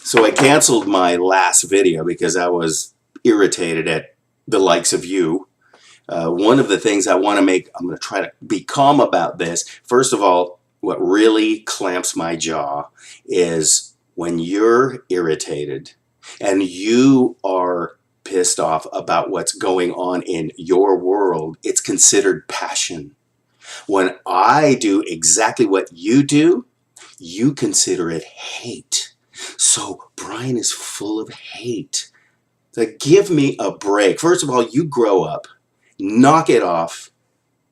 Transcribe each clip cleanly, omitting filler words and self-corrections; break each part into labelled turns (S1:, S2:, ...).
S1: So I canceled my last video because I was irritated at the likes of you. One of the things I want to make, I'm going to try to be calm about this. First of all, what really clamps my jaw is when you're irritated and you are pissed off about what's going on in your world, it's considered passion. When I do exactly what you do, you consider it hate. So Brian is full of hate. So give me a break. First of all, you grow up, knock it off,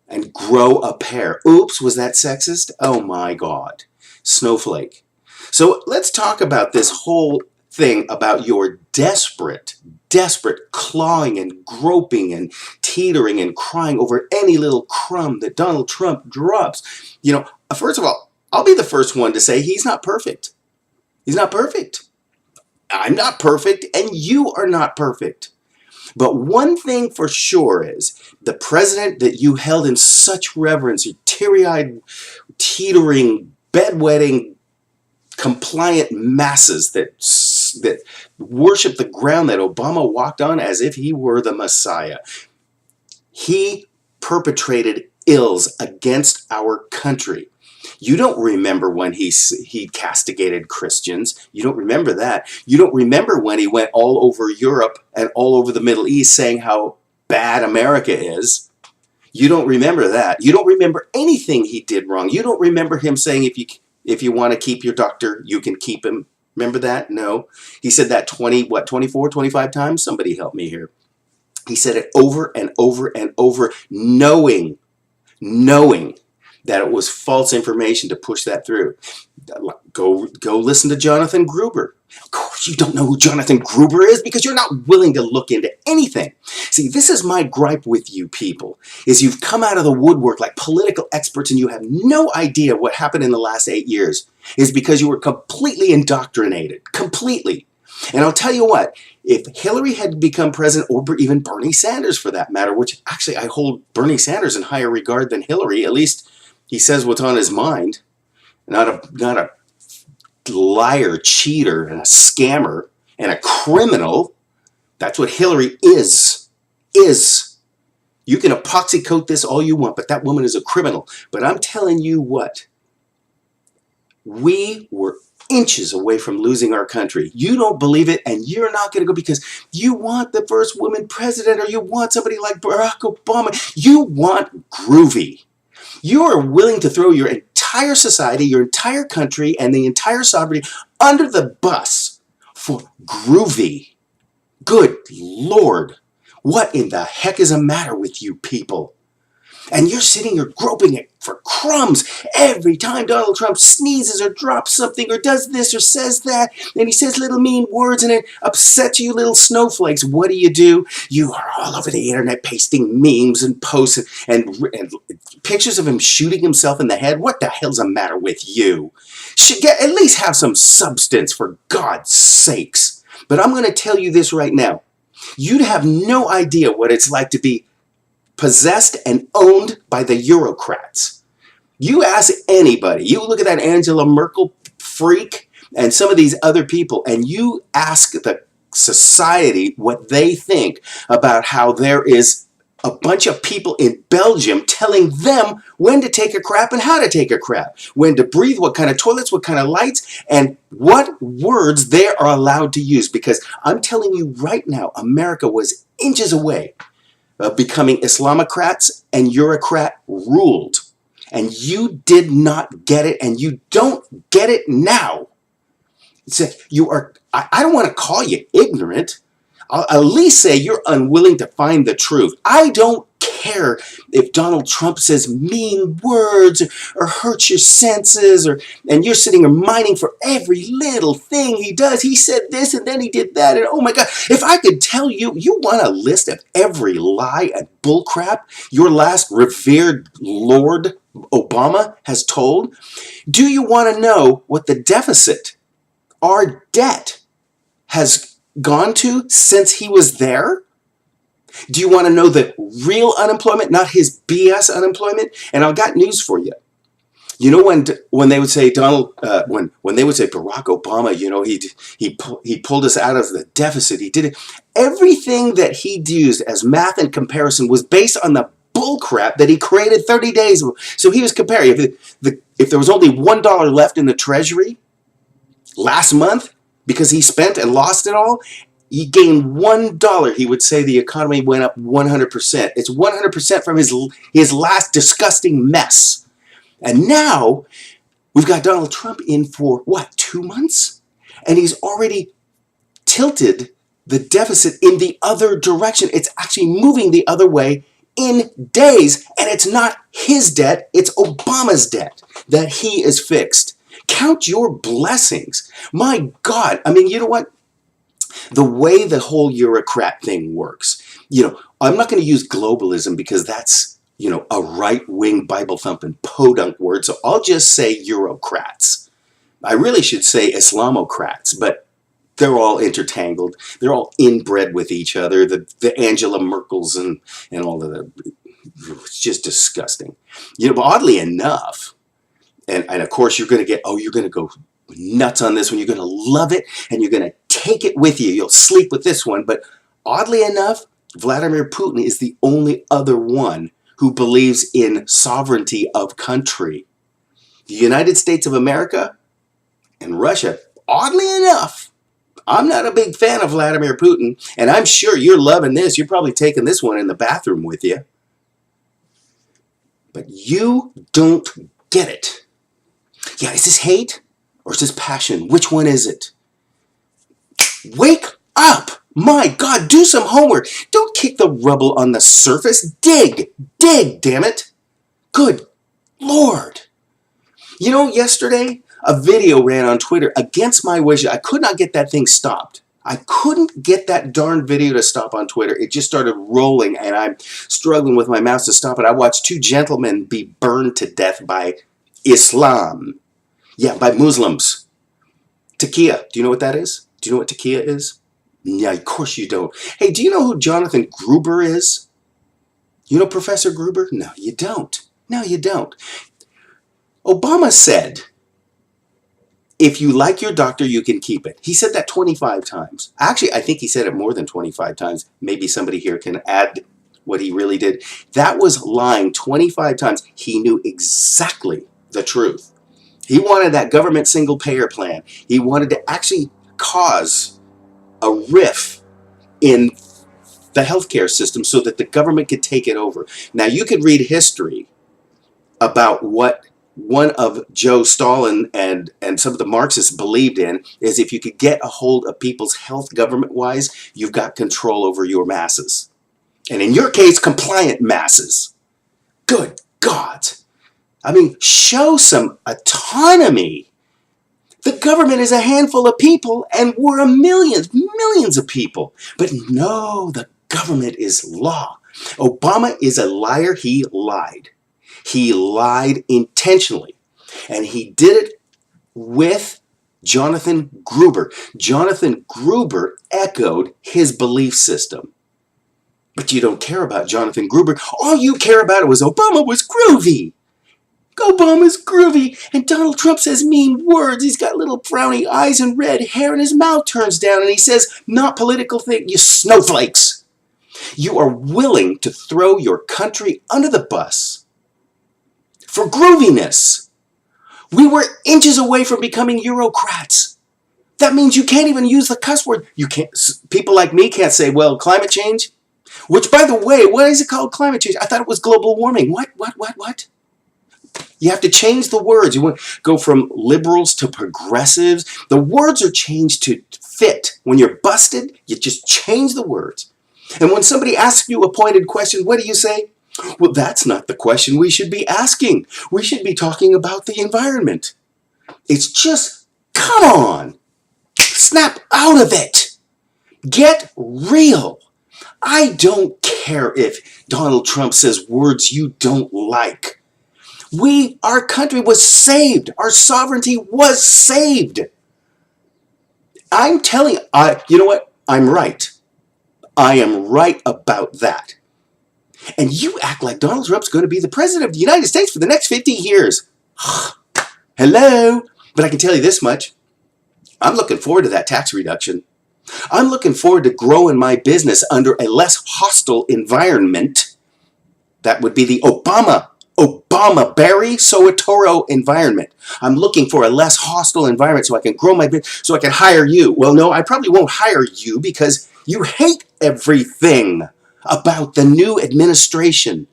S1: and grow a pair. Oops, was that sexist? Oh my God. Snowflake. So let's talk about this whole thing about your desperate clawing and groping and teetering and crying over any little crumb that Donald Trump drops. First of all, I'll be the first one to say he's not perfect. He's not perfect. I'm not perfect, and you are not perfect. But one thing for sure is the president that you held in such reverence, you teary-eyed, teetering, bedwetting, compliant masses that worship the ground that Obama walked on as if he were the Messiah. He perpetrated ills against our country. You don't remember when he castigated Christians. You don't remember that. You don't remember when he went all over Europe and all over the Middle East saying how bad America is. You don't remember that. You don't remember anything he did wrong. You don't remember him saying if you want to keep your doctor, you can keep him. Remember that? No. He said that 24, 25 times? Somebody help me here. He said it over and over and over, knowing that it was false information to push that through. Go listen to Jonathan Gruber. Of course you don't know who Jonathan Gruber is because you're not willing to look into anything. See, this is my gripe with you people, is you've come out of the woodwork like political experts and you have no idea what happened in the last 8 years. Is because you were completely indoctrinated. Completely. And I'll tell you what, if Hillary had become president, or even Bernie Sanders for that matter, which actually I hold Bernie Sanders in higher regard than Hillary, at least he says what's on his mind, not a liar, cheater, and a scammer, and a criminal. That's what Hillary is. You can epoxy coat this all you want, but that woman is a criminal. But I'm telling you what, we were inches away from losing our country. You don't believe it, and you're not going to go because you want the first woman president, or you want somebody like Barack Obama. You want groovy. You are willing to throw your entire society, your entire country, and the entire sovereignty under the bus for groovy. Good Lord. What in the heck is the matter with you people? And you're sitting here groping it for crumbs every time Donald Trump sneezes or drops something or does this or says that, and he says little mean words and it upsets you little snowflakes. What do? You are all over the internet pasting memes and posts and pictures of him shooting himself in the head. What the hell's the matter with you? Should at least have some substance, for God's sakes. But I'm going to tell you this right now. You'd have no idea what it's like to be possessed and owned by the Eurocrats. You ask anybody, you look at that Angela Merkel freak and some of these other people, and you ask the society what they think about how there is a bunch of people in Belgium telling them when to take a crap and how to take a crap, when to breathe, what kind of toilets, what kind of lights, and what words they are allowed to use. Because I'm telling you right now, America was inches away of becoming Islamocrats and Eurocrat ruled. And you did not get it, and you don't get it now. I don't want to call you ignorant. I'll at least say you're unwilling to find the truth. I don't care if Donald Trump says mean words or hurts your senses, and you're sitting there mining for every little thing he does. He said this and then he did that, and oh my God, if I could tell you, you want a list of every lie and bullcrap your last revered Lord Obama has told? Do you want to know what the deficit, our debt, has gone to since he was there? Do you want to know the real unemployment, not his BS unemployment? And I've got news for you. You know, when they would say when they would say Barack Obama, you know, he pulled us out of the deficit. He did it. Everything that he used as math and comparison was based on the bullcrap that he created 30 days ago. So he was comparing if there was only $1 left in the treasury last month because he spent and lost it all. He gained $1. He would say the economy went up 100%. It's 100% from his last disgusting mess. And now we've got Donald Trump in for, what, 2 months? And he's already tilted the deficit in the other direction. It's actually moving the other way in days. And it's not his debt, it's Obama's debt that he is fixed. Count your blessings. My God. I mean, you know what? The way the whole Eurocrat thing works, you know, I'm not going to use globalism because that's, you know, a right-wing Bible-thumping podunk word, so I'll just say Eurocrats. I really should say Islamocrats, but they're all intertangled. They're all inbred with each other, the Angela Merkels and all of the, it's just disgusting. You know, but oddly enough, and of course you're going to go nuts on this one. You're going to love it, and you're going to take it with you. You'll sleep with this one, but oddly enough, Vladimir Putin is the only other one who believes in sovereignty of country. The United States of America and Russia, oddly enough, I'm not a big fan of Vladimir Putin, and I'm sure you're loving this. You're probably taking this one in the bathroom with you. But you don't get it. Yeah, is this hate or is this passion? Which one is it? Wake up! My God, do some homework. Don't kick the rubble on the surface. Dig, damn it. Good Lord. You know, yesterday, a video ran on Twitter against my wishes. I could not get that thing stopped. I couldn't get that darn video to stop on Twitter. It just started rolling, and I'm struggling with my mouse to stop it. I watched two gentlemen be burned to death by Islam. Yeah, by Muslims. Taqiyya. Do you know what that is? Do you know what taqiyya is? Yeah, of course you don't. Hey, do you know who Jonathan Gruber is? You know Professor Gruber? No, you don't. No, you don't. Obama said, if you like your doctor, you can keep it. He said that 25 times. Actually, I think he said it more than 25 times. Maybe somebody here can add what he really did. That was lying 25 times. He knew exactly the truth. He wanted that government single-payer plan. He wanted to actually cause a rift in the healthcare system so that the government could take it over. Now, you could read history about what one of Joe Stalin and some of the Marxists believed in is if you could get a hold of people's health government-wise, you've got control over your masses. And in your case, compliant masses. Good God. I mean, show some autonomy. The government is a handful of people, and we're millions of people. But no, the government is law. Obama is a liar. He lied. He lied intentionally. And he did it with Jonathan Gruber. Jonathan Gruber echoed his belief system. But you don't care about Jonathan Gruber. All you care about was Obama was groovy. Obama's groovy, and Donald Trump says mean words. He's got little frowny eyes and red hair, and his mouth turns down, and he says not political things. You snowflakes. You are willing to throw your country under the bus for grooviness. We were inches away from becoming Eurocrats. That means you can't even use the cuss word. You can't. People like me can't say, well, climate change, which, by the way, what is it called, climate change? I thought it was global warming. What? You have to change the words. You want to go from liberals to progressives. The words are changed to fit. When you're busted, you just change the words. And when somebody asks you a pointed question, what do you say? Well, that's not the question we should be asking. We should be talking about the environment. It's just, come on. Snap out of it. Get real. I don't care if Donald Trump says words you don't like. Our country was saved. Our sovereignty was saved. I'm telling you, you know what? I'm right. I am right about that. And you act like Donald Trump's going to be the president of the United States for the next 50 years. Hello? But I can tell you this much. I'm looking forward to that tax reduction. I'm looking forward to growing my business under a less hostile environment. That would be the Obama-Barry Soetoro environment. I'm looking for a less hostile environment so I can grow my business, so I can hire you. Well, no, I probably won't hire you because you hate everything about the new administration.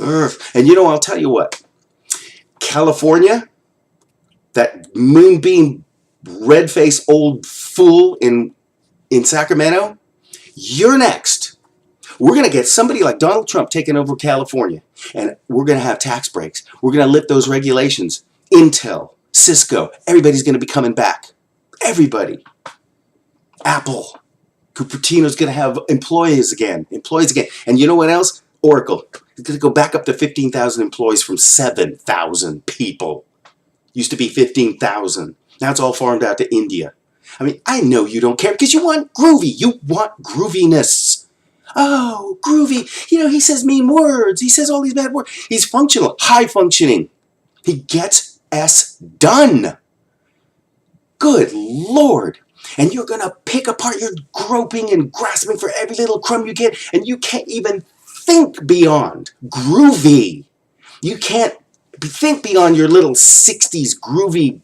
S1: Ugh. And you know, I'll tell you what. California, that moonbeam, red-faced old fool in Sacramento, you're next. We're going to get somebody like Donald Trump taking over California, and we're going to have tax breaks. We're going to lift those regulations. Intel, Cisco, everybody's going to be coming back. Everybody. Apple, Cupertino's going to have employees again. And you know what else? Oracle. It's going to go back up to 15,000 employees from 7,000 people. Used to be 15,000. Now it's all farmed out to India. I mean, I know you don't care because you want groovy. You want grooviness. Oh, groovy. You know, he says mean words. He says all these bad words. He's functional, high functioning. He gets S done. Good Lord. And you're going to pick apart, you're groping and grasping for every little crumb you get, and you can't even think beyond groovy. You can't think beyond your little 60s groovy,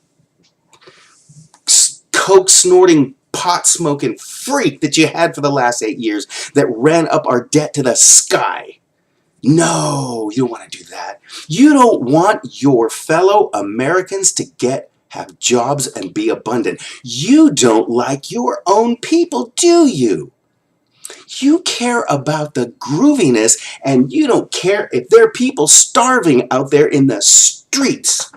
S1: coke snorting, pot smoking freak that you had for the last 8 years that ran up our debt to the sky. No, you don't want to do that. You don't want your fellow Americans to have jobs and be abundant. You don't like your own people, do you? You care about the grooviness, and you don't care if there are people starving out there in the streets.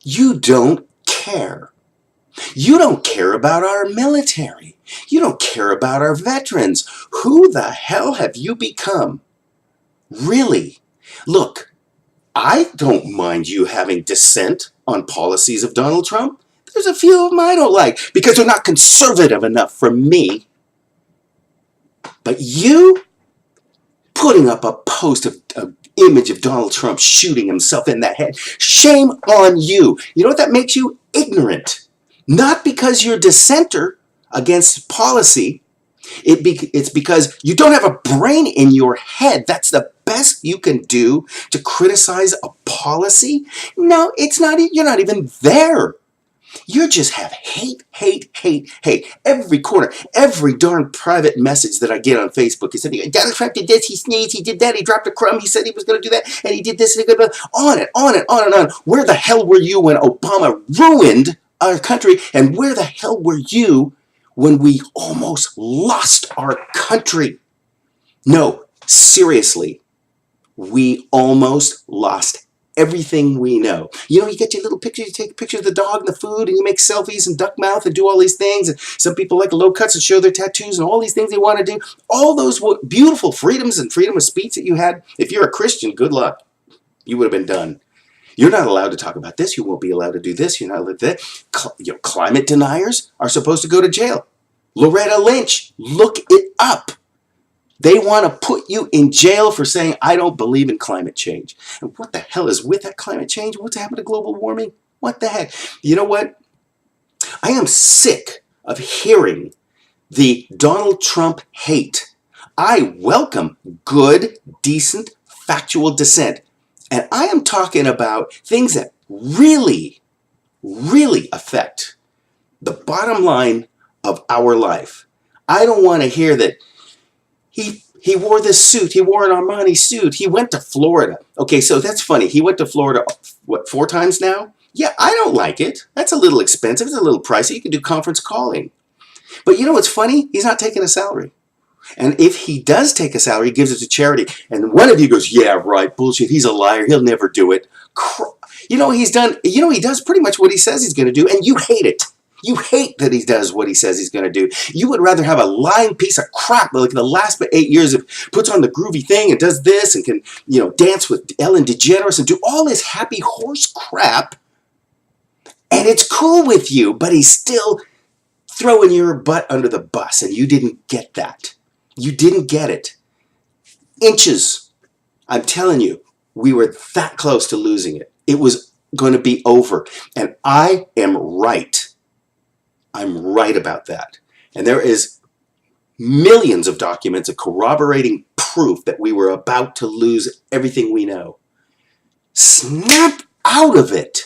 S1: You don't care. You don't care about our military. You don't care about our veterans. Who the hell have you become? Really? Look, I don't mind you having dissent on policies of Donald Trump. There's a few of them I don't like because they're not conservative enough for me. But you putting up a post of an image of Donald Trump shooting himself in the head, shame on you. You know what that makes you? Ignorant. Not because you're a dissenter against policy. It's because you don't have a brain in your head. That's the best you can do to criticize a policy? No, it's not. You're not even there. You just have hate, hate, hate, hate. Every corner, every darn private message that I get on Facebook is saying, Donald Trump did this, he sneezed, he did that, he dropped a crumb, he said he was going to do that, and he did this, and on and on and on and on. Where the hell were you when Obama ruined our country? And where the hell were you when we almost lost our country? No, seriously, we almost lost everything we know. You know, you get your little pictures, you take a picture of the dog and the food, and you make selfies and duck mouth and do all these things. And some people like low cuts and show their tattoos and all these things they want to do. All those beautiful freedoms and freedom of speech that you had. If you're a Christian, good luck. You would have been done. You're not allowed to talk about this. You won't be allowed to do this. You're not allowed to do that. Climate deniers are supposed to go to jail. Loretta Lynch, look it up. They want to put you in jail for saying, I don't believe in climate change. And what the hell is with that climate change? What's happened to global warming? What the heck? You know what? I am sick of hearing the Donald Trump hate. I welcome good, decent, factual dissent. And I am talking about things that really, really affect the bottom line of our life. I don't want to hear that he wore this suit. He wore an Armani suit. He went to Florida. Okay, so that's funny. He went to Florida, what, 4 times now? Yeah, I don't like it. That's a little expensive. It's a little pricey. You can do conference calling. But you know what's funny? He's not taking a salary. And if he does take a salary, he gives it to charity. And one of you goes, yeah, right, bullshit. He's a liar. He'll never do it. You know, he does pretty much what he says he's going to do, and you hate it. You hate that he does what he says he's going to do. You would rather have a lying piece of crap like the last 8 years of puts on the groovy thing and does this and can, you know, dance with Ellen DeGeneres and do all this happy horse crap. And it's cool with you, but he's still throwing your butt under the bus, and you didn't get that. You didn't get it. Inches. I'm telling you, we were that close to losing it. It was going to be over. And I am right. I'm right about that. And there is millions of documents of corroborating proof that we were about to lose everything we know. Snap out of it.